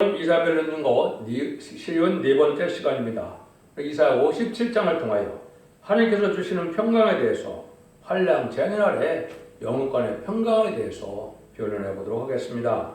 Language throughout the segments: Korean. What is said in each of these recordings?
오늘은 이사벨 읽는 거 시리온 네 번째 시간입니다. 이사야 57장을 통하여 하나님께서 주시는 평강에 대해서 환난 재난 아래 영혼간의 평강에 대해서 변론해 보도록 하겠습니다.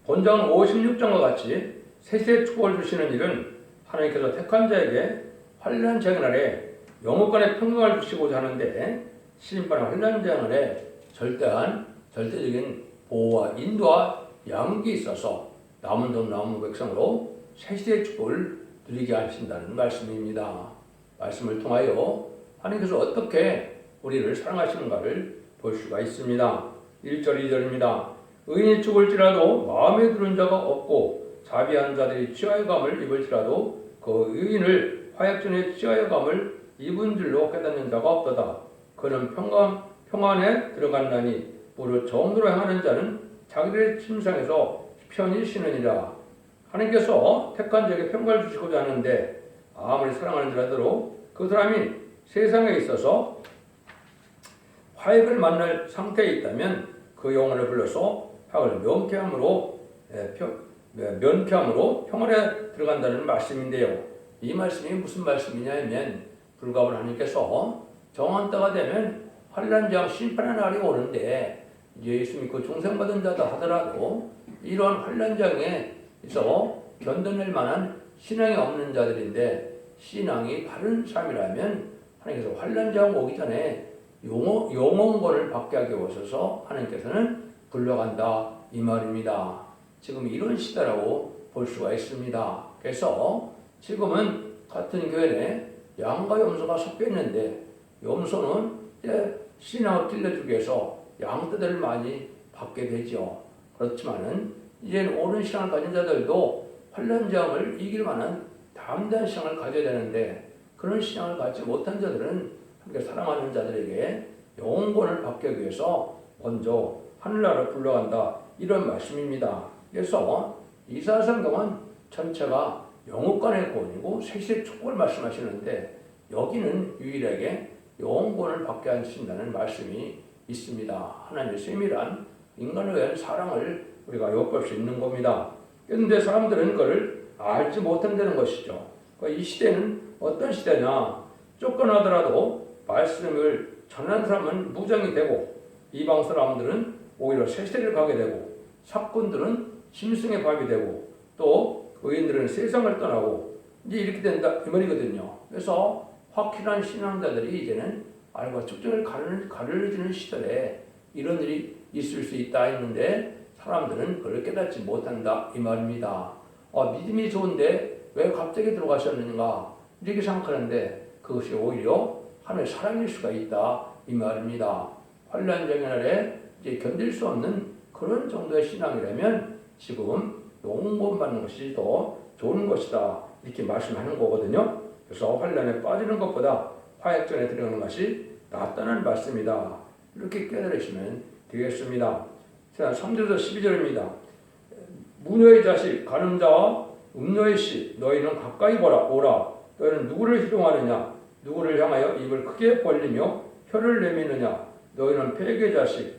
본장 56장과 같이 세세의 축복을 주시는 일은 하나님께서 택한 자에게 환난 재난 아래 영혼간의 평강을 주시고자 하는데 신임받은 환난 재난 아래 절대적인 보호와 인도와 양육이 있어서 남은 돈 남은 백성으로 세시의 축복을 누리게 하신다는 말씀입니다. 말씀을 통하여 하나님께서 어떻게 우리를 사랑하시는가를 볼 수가 있습니다. 1절 2절입니다. 의인이 죽을지라도 마음에 두는 자가 없고 자비한 자들이 치하여감을 입을지라도 그 의인을 화약전에 치하여감을 입은 줄로 깨닫는 자가 없도다. 그는 평안에 들어간다니 무릇 정도로 행하는 자는 자기들의 침상에서 편히 쉬느니라. 하나님께서 택한 자에게 평강을 주시고자 하는데 아무리 사랑하는 자라도 그 사람이 세상에 있어서 화약을 만날 상태에 있다면 그 영혼을 불러서 화약을 면케함으로 평안에 들어간다는 말씀인데요. 이 말씀이 무슨 말씀이냐면 불가분 하나님께서 정한 때가 되면 환난장 심판의 날이 오는데 예수 믿고 중생받은 자다 하더라도 이러한 환난장에서 견뎌낼 만한 신앙이 없는 자들인데 신앙이 바른 삶이라면 하나님께서 환난장 오기 전에 영혼권을 받게 하기 위해서 하나님께서는 불러간다 이 말입니다. 지금 이런 시대라고 볼 수가 있습니다. 그래서 지금은 같은 교회에 양과 염소가 섞여 있는데 염소는 신앙을 길러주기 위해서 양떼들을 많이 받게 되죠. 그렇지만은 이제는 옳은 신앙을 가진 자들도 환난장을 이길 만한 담대한 신앙을 가져야 되는데 그런 신앙을 갖지 못한 자들은 함께 사랑하는 자들에게 영혼권을 받기 위해서 먼저 하늘나라를 불러간다 이런 말씀입니다. 그래서 이사야 성경은 전체가 영혼권의 구원이고 세시의 축복을 말씀하시는데 여기는 유일하게 영혼권을 받게 하신다는 말씀이 있습니다. 하나님의 세밀한 인간에 대한 사랑을 우리가 엿볼 수 있는 겁니다. 그런데 사람들은 그걸 알지 못한다는 것이죠. 이 시대는 어떤 시대냐? 쫓겨나더라도 말씀을 전하는 사람은 무장이 되고 이방 사람들은 오히려 세세를 가게 되고 사꾼들은 짐승의 밥이 되고 또 의인들은 세상을 떠나고 이제 이렇게 된다 이 말이거든요. 그래서 확실한 신앙자들이 이제는 알과 측정을 가르치는 시절에 이런 일이 있을 수 있다 했는데 사람들은 그걸 깨닫지 못한다 이 말입니다. 믿음이 좋은데 왜 갑자기 들어가셨는가 이렇게 생각하는데 그것이 오히려 하나님의 사랑일 수가 있다 이 말입니다. 환난적인 날에 이제 견딜 수 없는 그런 정도의 신앙이라면 지금 영혼 받는 것이 더 좋은 것이다 이렇게 말씀하는 거거든요. 그래서 환난에 빠지는 것보다 화약전에 들어가는 것이 낫다는 말씀이다. 이렇게 깨달으시면 되겠습니다. 자, 3절에서 12절입니다. 무녀의 자식 간음자와 음녀의 씨 너희는 가까이 오라. 너희는 누구를 희롱하느냐? 누구를 향하여 입을 크게 벌리며 혀를 내미느냐? 너희는 폐괴의 자식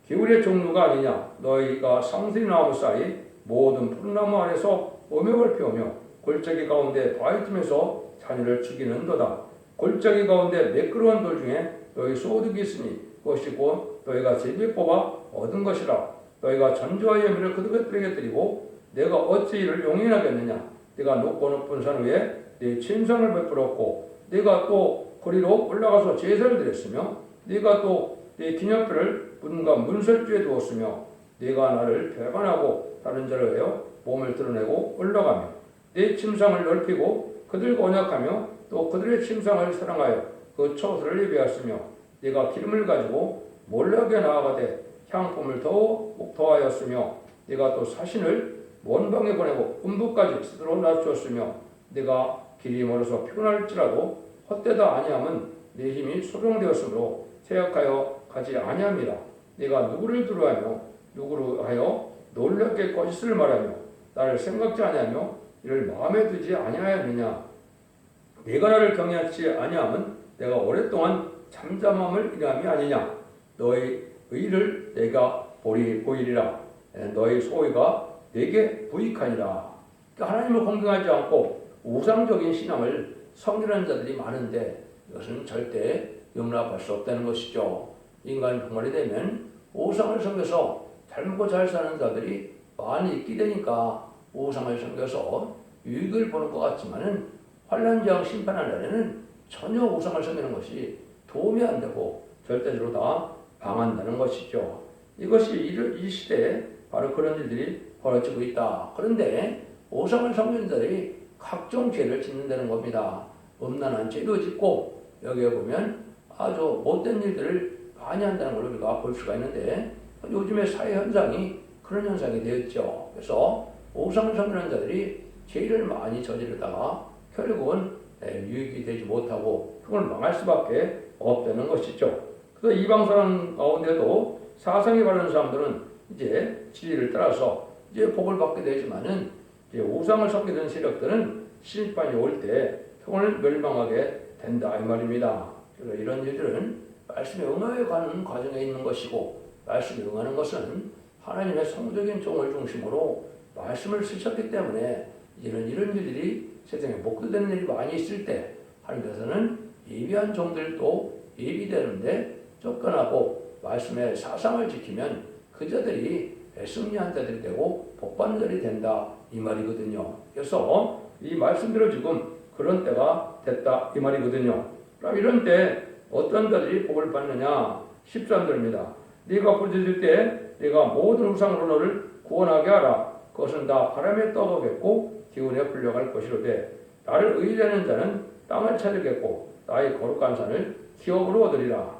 기울의 종류가 아니냐? 너희가 상수나무 사이 모든 푸른나무 안에서 오명을 피우며 골짜기 가운데 바위 틈에서 자녀를 죽이는도다. 골짜기 가운데 매끄러운 돌 중에 너희 소득이 있으니 그것이 곧 너희가 제비에 뽑아 얻은 것이라. 너희가 전주와 예물을 그들에게 드리고 내가 어찌 이를 용인하겠느냐? 내가 높은 산 위에 네 침상을 베풀었고 내가 또 거리로 올라가서 제사를 드렸으며 내가 또 네 기념표를 문과 문설주에 두었으며 내가 나를 배반하고 다른 자를 위하여 몸을 드러내고 올라가며 내 침상을 넓히고 그들과 언약하며 또 그들의 침상을 사랑하여 그 처소를 예비하였으며 내가 기름을 가지고 몰락에 나아가되 향품을 더하였으며 내가 또 사신을 원방에 보내고 음부까지 스스로 낮추었으며 내가 길이 멀어서 피곤할지라도 헛되다 아니함은 내 힘이 소병되었으므로 제약하여 가지 아니함이라. 내가 누구를 두려워하며 누구로 하여 놀랍게 거짓을 말하며 나를 생각지 아니하며 이를 마음에 두지 아니하였느냐. 내가 나를 경외하지 아니함은 내가 오랫동안 잠잠함을 인함이 아니냐. 너희 의를 내가 보이리라. 너희 소위가 내게 부익하니라. 그러니까 하나님을 공경하지 않고 우상적인 신앙을 섬기는 자들이 많은데 이것은 절대 용납할 수 없다는 것이죠. 인간이 병원이 되면 우상을 섬겨서 잘 먹고 잘 사는 자들이 많이 있게 되니까 우상을 섬겨서 유익을 보는 것 같지만은 환난장 심판하는 날에는 전혀 우상을 섬기는 것이 도움이 안 되고 절대적으로 다 방한다는 것이죠. 이것이 이 시대에 바로 그런 일들이 벌어지고 있다. 그런데 우상을 섬기는 자들이 각종 죄를 짓는다는 겁니다. 음란한 죄도 짓고 여기에 보면 아주 못된 일들을 많이 한다는 걸 우리가 볼 수가 있는데 요즘의 사회 현상이 그런 현상이 되었죠. 그래서 우상을 섬기는 자들이 죄를 많이 저지르다가 결국은 유익이 되지 못하고 그걸 망할 수밖에 없다는 것이죠. 그래서 이방 사람 가운데도 사상이 바른 사람들은 이제 진리를 따라서 이제 복을 받게 되지만은 이제 우상을 섬기는 세력들은 심판이 올 때 평을 멸망하게 된다 이 말입니다. 그래서 이런 일들은 말씀에 응하여 가는 과정에 있는 것이고 말씀에 응하는 것은 하나님의 성적인 종을 중심으로 말씀을 쓰셨기 때문에 이런 일들이 세상에 목도되는 일이 많이 있을 때 하나님께서는 예비한 종들도 예비되는데 쫓겨나고 말씀의 사상을 지키면 그 자들이 승리한 자들이 되고 복받는 자들이 된다 이 말이거든요. 그래서 이 말씀대로 지금 그런 때가 됐다 이 말이거든요. 그럼 이런 때 어떤 자들이 복을 받느냐 13절입니다. 네가 부르짖을 때 네가 모든 우상으로 너를 구원하게 하라. 그것은 다 바람에 떠도겠고 기운에 불려갈 것이로되 나를 의지하는 자는 땅을 찾으겠고 나의 거룩한 산을 기업으로 얻으리라.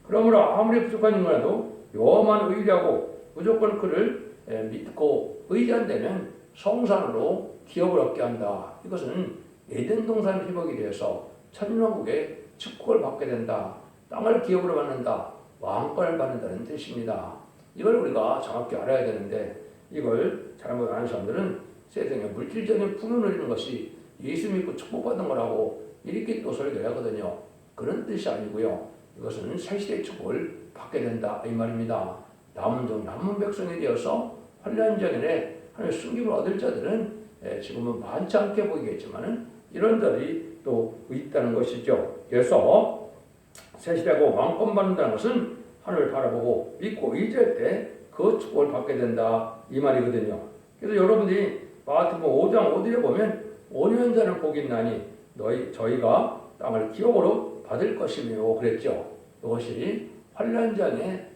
그러므로 아무리 부족한 인간이라도 여호와만 의지하고 무조건 그를 믿고 의지한다면 성산으로 기업을 얻게 한다. 이것은 에덴 동산 회복에 대해서 천년왕국의 축복을 받게 된다. 땅을 기업으로 받는다. 왕권을 받는다는 뜻입니다. 이걸 우리가 정확히 알아야 되는데 이걸 잘못 아는 사람들은 세상에 물질적인 풍요를 누리는 것이 예수 믿고 축복받은 거라고 이렇게 또 설교를 하거든요. 그런 뜻이 아니고요. 이것은 새시대의 축복을 받게 된다 이 말입니다. 남은 백성이 되어서 환난장에 하나님의 숨김을 얻을 자들은 지금은 많지 않게 보이겠지만은 이런 자들이 또 있다는 것이죠. 그래서 새시대고 왕권 받는다는 것은 하늘을 바라보고 믿고 의지할 때 그 축복을 받게 된다 이 말이거든요. 그래서 여러분들이 마태복음 5장 5절에 보면 온유한 복이 있나니 저희가 땅을 기업으로 받을 것이며 그랬죠. 이것이 환난장에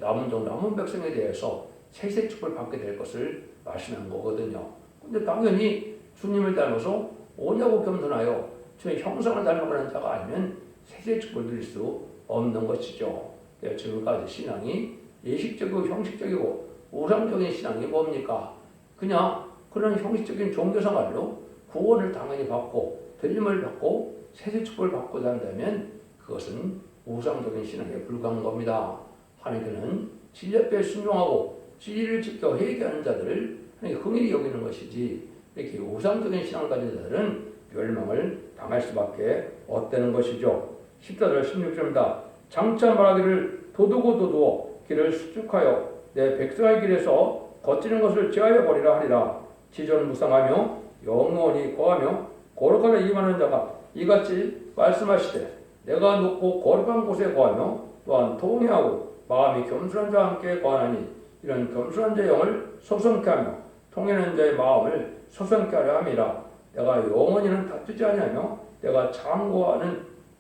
남은 백성에 대해서 세세 축복을 받게 될 것을 말씀한 거거든요. 근데 당연히 주님을 닮아서 오냐고 겸손하여 주의 형상을 닮아가는 자가 아니면 세세 축복을 누릴 수 없는 것이죠. 지금까지 신앙이 예식적이고 형식적이고 우상적인 신앙이 뭡니까? 그냥 그런 형식적인 종교생활로 구원을 당연히 받고 들림을 받고 세세 축복을 받고자 한다면 그것은 우상적인 신앙에 불과한 겁니다. 하나님께는 진리 앞에 순종하고 진리를 지켜 회개하는 자들을 흥일히 여기는 것이지 이렇게 우상적인 신앙을 가진 자들은 멸망을 당할 수밖에 없다는 것이죠. 14절 16절입니다. 장차 말하기를 도두고 길을 수축하여 내 백성의 길에서 거치는 것을 제하여 버리라 하리라. 지존 무상하며 영원히 거하며 거룩하다 임하는 자가 이같이 말씀하시되 내가 높고 거룩한 곳에 거하며 또한 통회하고 마음이 겸손한 자와 함께 거하나니 이런 겸손한 자의 영을 소성케 하며 통회하는 자의 마음을 소성케 하려 함이라. 내가 영원히는 다투지 아니하며 내가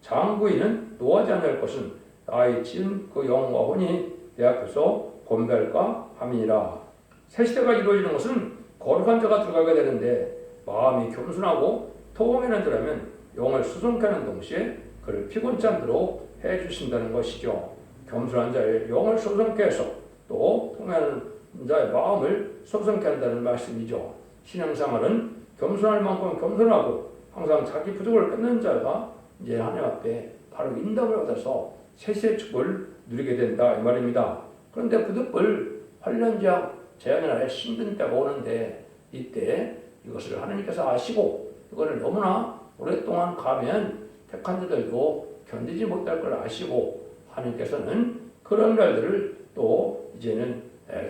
장구이는 노하지 아니할 것은 나의 지은 그 영과 혼이 내 앞에서 권배할까 함이니라. 새 시대가 이루어지는 것은 거룩한 자가 들어가게 되는데 마음이 겸손하고 통회하는 자라면 영을 수송케 하는 동시에 그를 피곤치 않도록 해주신다는 것이죠. 겸손한 자의 영을 소성케 해서 또 통회하는 자의 마음을 소성케 한다는 말씀이죠. 신앙생활은 겸손할 만큼 겸손하고 항상 자기 부족을 끊는 자가 이제 하나님 앞에 바로 인정을 얻어서 세세의 축복을 누리게 된다 이 말입니다. 그런데 부득불 환난장 재앙의 날에 힘든 때가 오는데 이때 이것을 하나님께서 아시고 이거를 너무나 오랫동안 가면 택한 자들도 견디지 못할 걸 아시고 하나님께서는 그런 날들을 또 이제는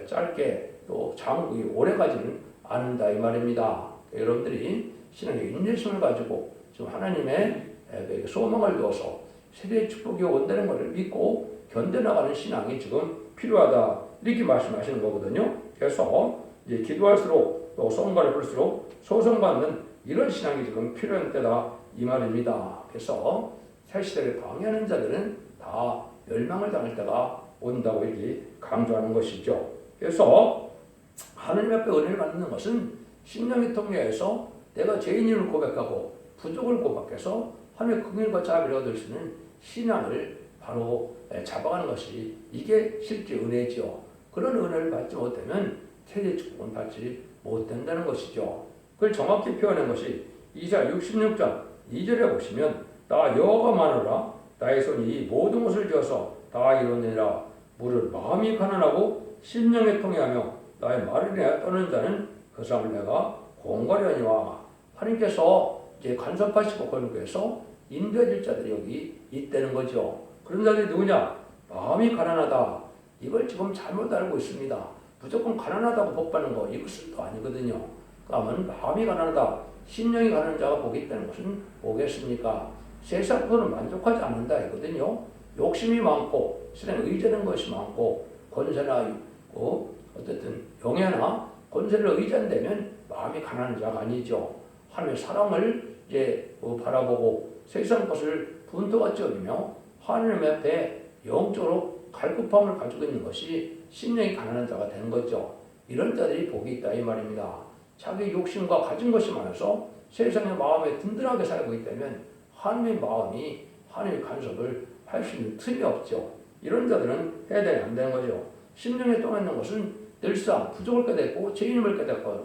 짧게 또 장국이 오래가지는 않는다 이 말입니다. 여러분들이 신앙의 인내심을 가지고 지금 하나님의 소망을 두어서 세대의 축복이 온다는 것을 믿고 견뎌나가는 신앙이 지금 필요하다 이렇게 말씀하시는 거거든요. 그래서 이제 기도할수록 또 성가를 부를수록 소송받는 이런 신앙이 지금 필요한 때다 이 말입니다. 그래서 새 시대를 방해하는 자들은 다 멸망을 당할 때가 온다고 이렇게 강조하는 것이죠. 그래서 하나님 앞에 은혜를 받는 것은 신령의 통해서 내가 죄인임을 고백하고 부족을 고백해서 하나님의 긍휼과 자비를 얻을 수 있는 신앙을 바로 잡아가는 것이 이게 실제 은혜죠. 그런 은혜를 받지 못하면 세대 축복은 받지 못된다는 것이죠. 그걸 정확히 표현한 것이 이사야 66장 2절에 보시면 나 여호와가 마노라 나의 손이 모든 것을 지어서 다 이루느니라 무릇 마음이 가난하고 심령에 통해하며 나의 말을 내어 떠는 자는 그 사람을 내가 공갈하니와 하나님께서 이제 간섭하시고 권고해서 인도해줄 자들이 여기 있다는 거죠. 그런 자들이 누구냐? 마음이 가난하다. 이걸 지금 잘못 알고 있습니다. 무조건 가난하다고 복받는 거 이것은 또 아니거든요. 그러면 마음이 가난하다. 심령이 가난한 자가 복이 있다는 것은 뭐겠습니까? 세상으로는 만족하지 않는다 이거든요. 욕심이 많고 세상에 의지하는 것이 많고 권세나 어쨌든 영예나 권세를 의지한다면 마음이 가난한 자가 아니죠. 하나님의 사랑을 이제 바라보고 세상 것을 분토같이 여기며 하나님 앞에 영적으로 갈급함을 가지고 있는 것이 심령이 가난한 자가 되는 거죠. 이런 자들이 복이 있다 이 말입니다. 자기 욕심과 가진 것이 많아서 세상의 마음에 든든하게 살고 있다면 하나님의 마음이 하나님의 간섭을 할 수 있는 틈이 없죠. 이런 자들은 해당이 안 되는 거죠. 심령에 떠있는 것은 늘상 부족을 깨닫고 죄인임을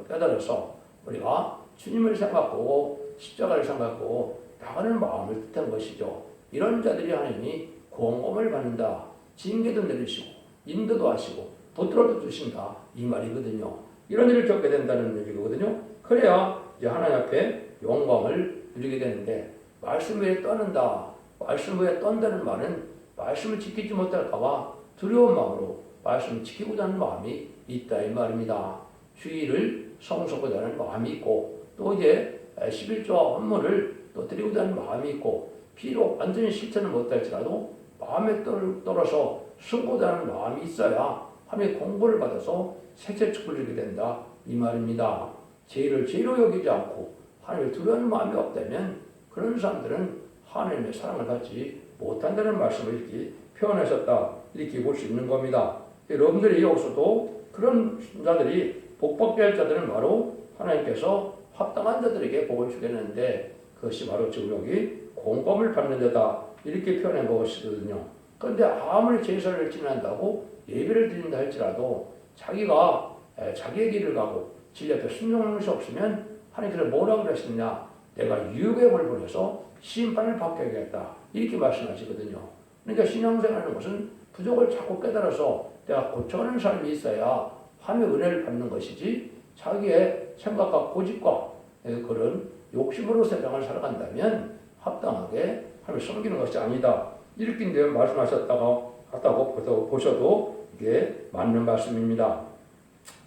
깨달아서 우리가 주님을 생각하고 십자가를 생각하고 나가는 마음을 뜻한 것이죠. 이런 자들이 하나님이 공검을 받는다. 징계도 내리시고 인도도 하시고 붙들어도 주신다. 이 말이거든요. 이런 일을 겪게 된다는 얘기거든요. 그래야 이제 하나님 앞에 영광을 누리게 되는데 말씀 위에 떠는다. 말씀 위에 떤다는 말은 말씀을 지키지 못할까봐 두려운 마음으로 말씀을 지키고자 하는 마음이 있다 이 말입니다. 주의를 성소고자 하는 마음이 있고 또 이제 11조와 헌물을 또 드리고자 하는 마음이 있고 비록 완전히 실천을 못할지라도 마음에 떨어서 숨고자 하는 마음이 있어야 하나님의 공고를 받아서 세세 축복을 주게 된다 이 말입니다. 죄를 죄로 여기지 않고 하나님을 두려워하는 마음이 없다면 그런 사람들은 하나님의 사랑을 받지 못한다는 말씀을 이렇게 표현하셨다 이렇게 볼 수 있는 겁니다. 여러분들이 여기서도 그런 자들이 복받게 할 자들은 바로 하나님께서 합당한 자들에게 복을 주겠는데 그것이 바로 지금 여기 공검을 받는 자다 이렇게 표현한 것이거든요. 그런데 아무리 제사를 지낸다고 예배를 드린다 할지라도 자기가 자기의 길을 가고 진리 앞에 순종하는 것이 없으면 하나님께서 뭐라고 그러시느냐 내가 유혹의 벌을 보내서 심판을 받게 하겠다 이렇게 말씀하시거든요. 그러니까 신앙생활하는 것은 부족을 자꾸 깨달아서 내가 고쳐가는 사람이 있어야 하나님의 은혜를 받는 것이지 자기의 생각과 고집과 그런 욕심으로 세상을 살아간다면 합당하게 하나님을 섬기는 것이 아니다. 이렇게 말씀하셨다고 보셔도 이게 맞는 말씀입니다.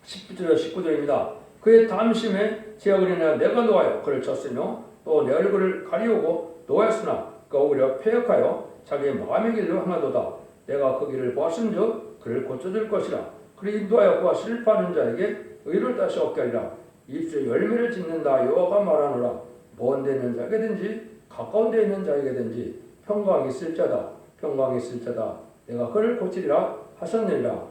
19절입니다. 그의 담심에 제 어린애가 내가 놓아요 그를 쳤으며 또 내 얼굴을 가리우고 놓았으나 그가 오히려 패역하여 자기의 마음의 길로 행하도다. 내가 그 길을 보았은즉 그를 고쳐줄 것이라. 그를 인도하여 그와 실패하는 자에게 의를 다시 얻게 하리라. 입술에 열매를 짓는다 여호와가 말하노라. 먼 데 있는 자에게든지 가까운 데 있는 자에게든지 평강이 있을 자다. 평강이 있을 자다. 내가 그를 고치리라 하셨느니라.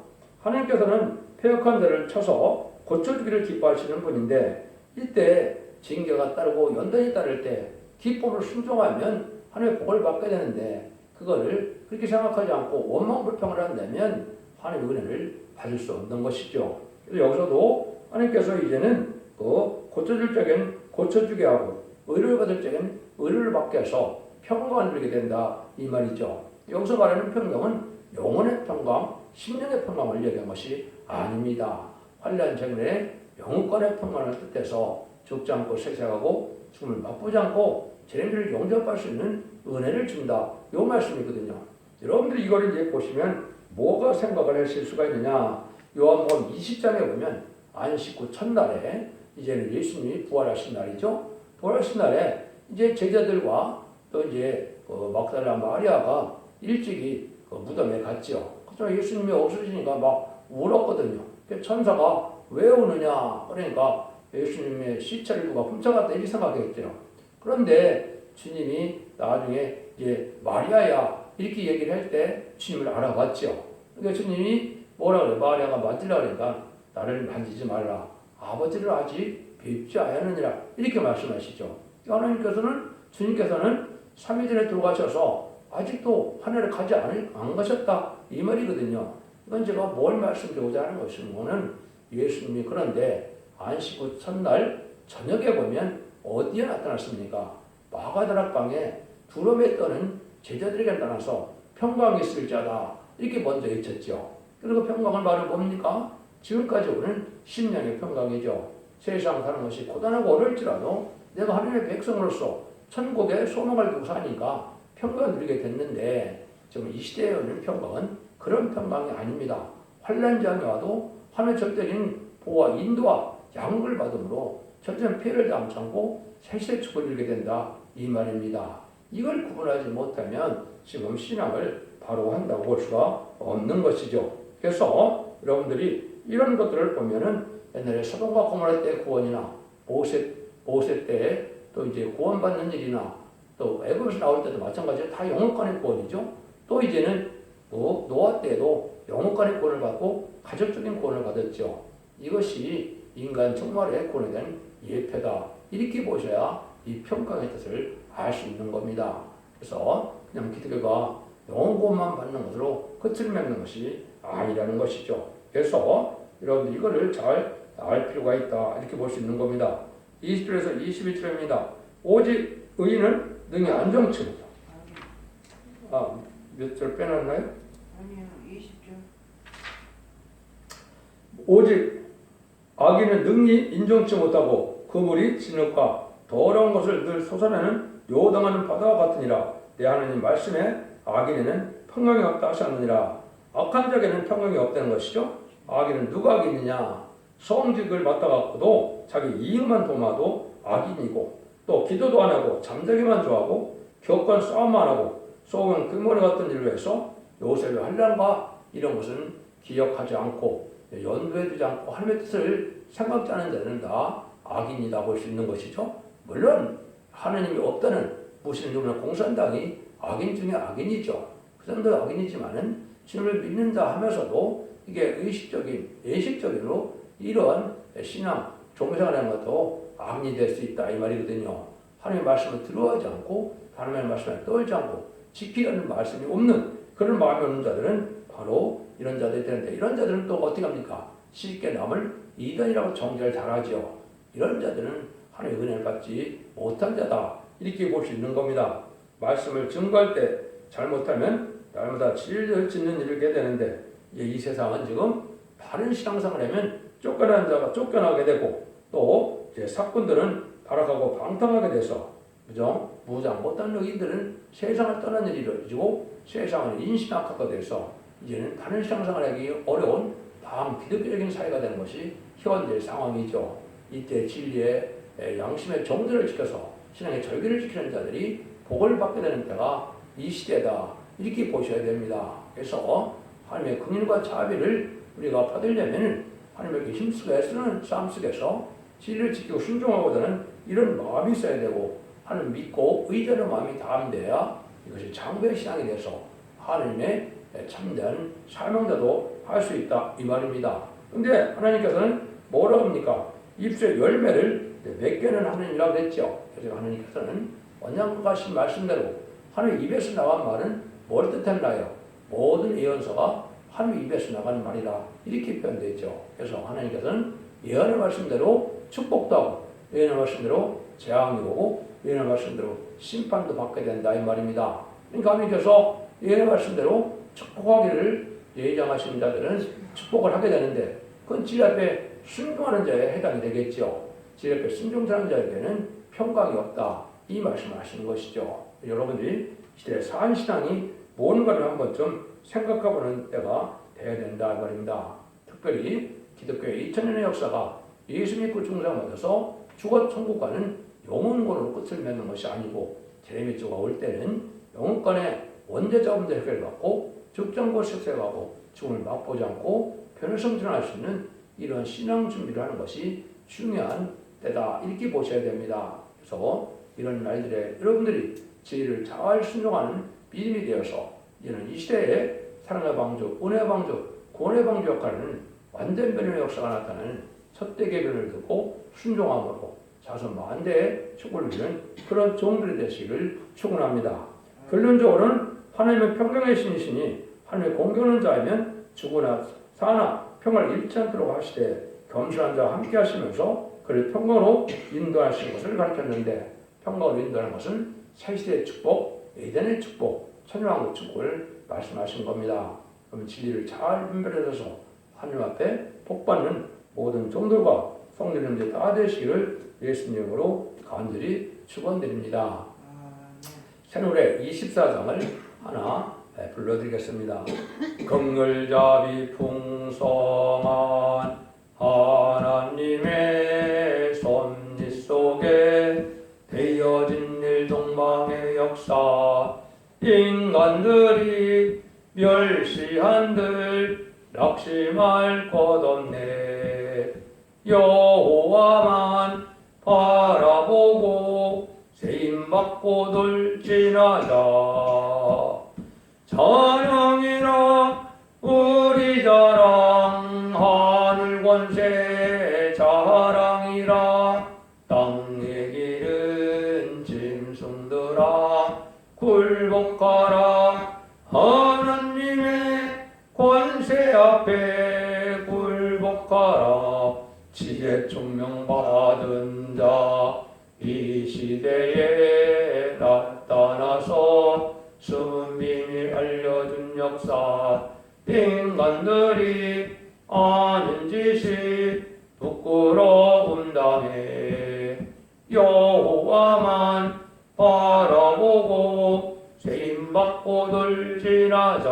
하나님께서는 패역한 자를 쳐서 고쳐주기를 기뻐하시는 분인데 이때 징계가 따르고 연단이 따를 때 기쁨을 순종하면 하나님의 복을 받게 되는데 그거를 그렇게 생각하지 않고 원망 불평을 한다면 하나님의 은혜를 받을 수 없는 것이죠. 그래서 여기서도 하나님께서 이제는 그 고쳐줄 적엔 고쳐주게 하고 의를 받을 적엔 의를 받게 해서 평강을 누리게 된다 이 말이죠. 여기서 말하는 평강은 영혼의 평강, 심령의 평강을 얘기한 것이 아닙니다. 환난 장면에 영혼권의 평강을 뜻해서 죽지 않고 세세하고 죽음을 맛보지 않고 재림을 용접할 수 있는 은혜를 준다. 이 말씀이거든요. 여러분들이 이걸 이제 보시면 뭐가 생각을 하실 수가 있느냐? 요한복음 20장에 보면 안식 후 첫날에 이제는 예수님이 부활하신 날이죠. 부활하신 날에 이제 제자들과 또 이제 막달라 마리아가 일찍이 무덤에 갔죠. 그래서 예수님이 없어지니까 막 울었거든요. 천사가 왜 우느냐? 그러니까 예수님의 시체를 누가 훔쳐갔다 이렇게 생각했죠. 그런데 주님이 나중에 이제 마리아야 이렇게 얘기를 할 때 주님을 알아봤죠. 그러니까 주님이 뭐라 그래요? 마리아가 만지려고 그러니까 나를 만지지 말라. 아버지를 아직 뵙지 않았느니라. 이렇게 말씀하시죠. 하나님께서는 주님께서는 3일 전에 돌아가셔서 아직도 하늘에 가지 안 가셨다. 이 말이거든요. 이건 제가 뭘 말씀드리고자 하는 것은 예수님이 그런데 안식 후 첫날 저녁에 보면 어디에 나타났습니까? 마가다락방에 두름에 떠는 제자들에게 나타나서 평강이 있을 자다. 이렇게 먼저 외쳤죠. 그리고 평강을 말은 뭡니까? 지금까지 오는 심령의 평강이죠. 세상 사는 것이 고단하고 어려울지라도 내가 하나님의 백성으로서 천국에 소망을 두고 사니까 평강을 누리게 됐는데 지금 이 시대에 오는 평강은 그런 평강이 아닙니다. 환난장이 와도 하나님의 절대적인 보호와 인도와 양육을 받음으로 절대적인 피해를 당치 않고 세시의 축복을 누리게 된다. 이 말입니다. 이걸 구분하지 못하면 지금 신앙을 바로 한다고 볼 수가 없는 것이죠. 그래서 여러분들이 이런 것들을 보면은 옛날에 소돔과 고모라 때 구원이나 모세 때 또 이제 구원받는 일이나 또 애굽에서 나올 때도 마찬가지로 다 영혼간의 구원이죠. 또 이제는 노아 때도 영혼간의 구원을 받고 가족적인 구원을 받았죠. 이것이 인간 정말의 구원에 대한 예표다. 이렇게 보셔야 이 평강의 뜻을 알 수 있는 겁니다. 그래서 그냥 기독교가 영혼 구원만 받는 것으로 끝을 맺는 것이 아니라는 것이죠. 그래서 여러분들 이거를 잘 알 필요가 있다. 이렇게 볼 수 있는 겁니다. 20절에서 21절입니다. 오직 의인은 능히 안정치 못하고. 몇 절 빼놨나요? 아니요, 20절. 오직 악인은 능히 인정치 못하고 그물이 진흙과 더러운 것을 늘 솟아내는 요동하는 바다와 같으니라. 내 하나님 말씀에 악인에는 평강이 없다 하셨느니라. 악한 자에게는 평강이 없다는 것이죠. 악인은 누가 악인이냐? 성직을 맡아갖고도 자기 이익만 도마도 악인이고 또 기도도 안 하고 잠자기만 좋아하고 격한 싸움만 하고 속은 금모래 같은 일로 해서 요셉의 환난과 이런 것은 기억하지 않고 연구해두지 않고 하나님의 뜻을 생각지 않은 자는 다 악인이다 볼 수 있는 것이죠. 물론 하나님이 없다는 무신론을 공산당이 악인 중에 악인이죠. 그 사람도 악인이지만은 주님을 믿는다 하면서도 이게 의식적인 예식적인으로 이런 신앙 종교생활하는 것도 악인이 될 수 있다 이 말이거든요. 하나님의 말씀을 들어하지 않고 하나님의 말씀을 떨지 않고 지키려는 말씀이 없는 그런 마음이 없는 자들은 바로 이런 자들이 되는데 이런 자들은 또 어떻게 합니까? 쉽게 남을 이단이라고 정죄를 잘하죠. 이런 자들은 하나님의 은혜를 받지 못한 자다 이렇게 볼 수 있는 겁니다. 말씀을 증거할 때 잘못하면 날마다 진리를 짓는 일을 하게 되는데 이 세상은 지금 바른 신앙생활을 하면 쫓겨난 자가 쫓겨나게 되고 또 이제 사꾼들은 타락하고 방탕하게 돼서 그죠? 무장 못한 의인들은 세상을 떠나는 일이 이루어지고 세상은 인신악화가 돼서 이제는 다른 신앙생활하기 어려운 반기독교적인 사회가 되는 것이 현재 상황이죠. 이때 진리의 양심의 정도를 지켜서 신앙의 절기를 지키는 자들이 복을 받게 되는 때가 이 시대다 이렇게 보셔야 됩니다. 그래서 하나님의 긍휼과 자비를 우리가 받으려면 하나님에게 힘쓰고 애쓰는 삶 속에서 진리를 지키고 순종하고자는 이런 마음이 있어야 되고 하나님 믿고 의지하는 마음이 담대야 이것이 장부의 신앙이 돼서 하나님의 참된 사명자도 할 수 있다 이 말입니다. 근데 하나님께서는 뭐라고 합니까? 입술의 열매를 맺게는 하느니라고 했죠. 그래서 하나님께서는 언약과 하신 말씀대로 하나님 입에서 나간 말은 뭘 뜻했나요? 모든 예언서가 하나님 입에서 나가는 말이라 이렇게 표현되어 있죠. 그래서 하나님께서는 예언의 말씀대로 축복도 하고 예언의 말씀대로 재앙이 오고 예언의 말씀대로 심판도 받게 된다 이 말입니다. 그러니까 하나님께서 예언의 말씀대로 축복하기를 예정하신 자들은 축복을 하게 되는데 그건 지 앞에 순종하는 자에 해당이 되겠죠. 지 앞에 순종하는 자에게는 평강이 없다 이 말씀을 하시는 것이죠. 여러분들이 시대의 산신앙이 뭔가를 한번 좀 생각해보는 때가 돼야 된다 말입니다. 특별히 기독교의 2000년의 역사가 예수 믿고 중생받아서 죽어 천국 가는 영혼권으로 끝을 맺는 것이 아니고 제레미야가 올 때는 영혼권의 원죄자범죄 해결을 받고 죽정고 실세하고 죽음을 맛보지 않고 변화성전할 수 있는 이런 신앙 준비를 하는 것이 중요한 때다 이렇게 보셔야 됩니다. 그래서 이런 날들에 여러분들이 지혜를 잘 순종하는 믿음이 되어서 이제는 이 시대에 사랑의 방주, 은혜의 방주, 구원의 방주 역할은 완전 변화의 역사가 나타나는 첫대 개변을 듣고 순종함으로 자손 만대의 축복을 이루는 그런 종들이 되시기를 축원합니다. 결론적으로는 하나님의 평강의 신이시니 하나님의 공경하는 자이면 죽으나 사나 평을 잃지 않도록 하시되 겸손한 자와 함께 하시면서 그를 평강으로 인도하시는 것을 가르쳤는데 평강으로 인도하는 것은 새시대의 축복, 에덴의 축복, 천년왕국 축복을 말씀하신 겁니다. 그럼 진리를 잘 분별해서 하나님 앞에 복받는 모든 종들과 성도님들 다 되시기를 예수님으로 간절히 축원드립니다. 새노래 24장을 하나 불러드리겠습니다. 긍휼자비 풍성한 하나님의 섭리 속에 되어진 일 동방의 역사 인간들이 멸시한들 낙심할 것 없네. 여호와만 바라보고 세임받고 돌진하자. 자랑이라 우리 자랑 하늘 권세 자랑이라 땅의 길은 짐승들아 굴복하라. 하나님의 권세 앞에 굴복하라. 지혜 총명 받은 자 이 시대에 나타나서 숨은 비밀 알려준 역사 인간들이 아는 지식 부끄러움당해. 여호와만 바라보고 세임받고 돌진하자.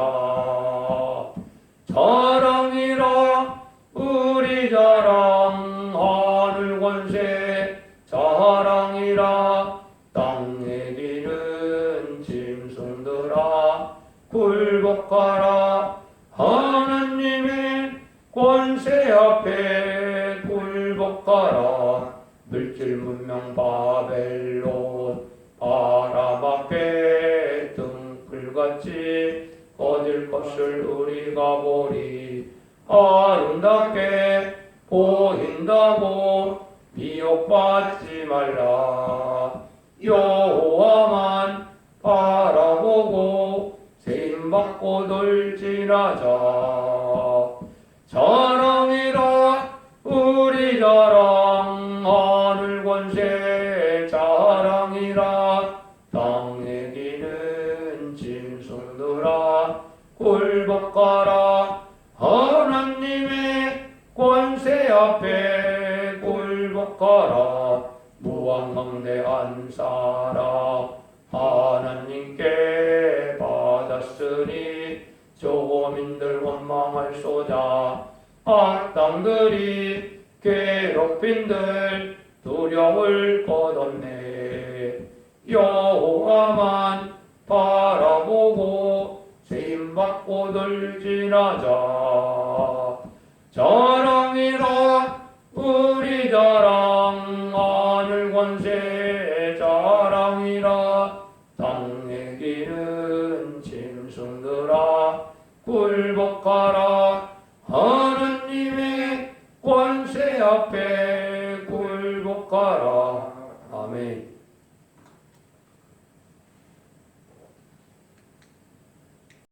자랑이라 우리 자랑 하늘 권세 자랑이라 땅의 길은 짐승들아 굴복하라. 하나님의 권세 앞에 굴복하라. 물질 문명 바벨론 바람 앞에 등불같이 꺼질 것을 우리가 보리. 아름답게 보인다고 미혹받지 말라. 여호와만 바라보고 세임받고 돌진하자. 자랑이라 우리 자랑 하늘 권세 자랑이라 땅의 길은 짐승들아 굴복하라. 하나님의 권세 앞에 굴복하라. 무한망대한 사랑 하나님께 받았으니 조고민들 원망할소자. 악당들이 괴롭힌들 두려울 것 없네. 여호와만 바라보고 세임받고 돌진하자. 자랑이라 우리 자랑 하늘 권세 자랑이라 땅의 길은 짐승들아 굴복하라. 하나님의 권세 앞에 굴복하라. 아멘.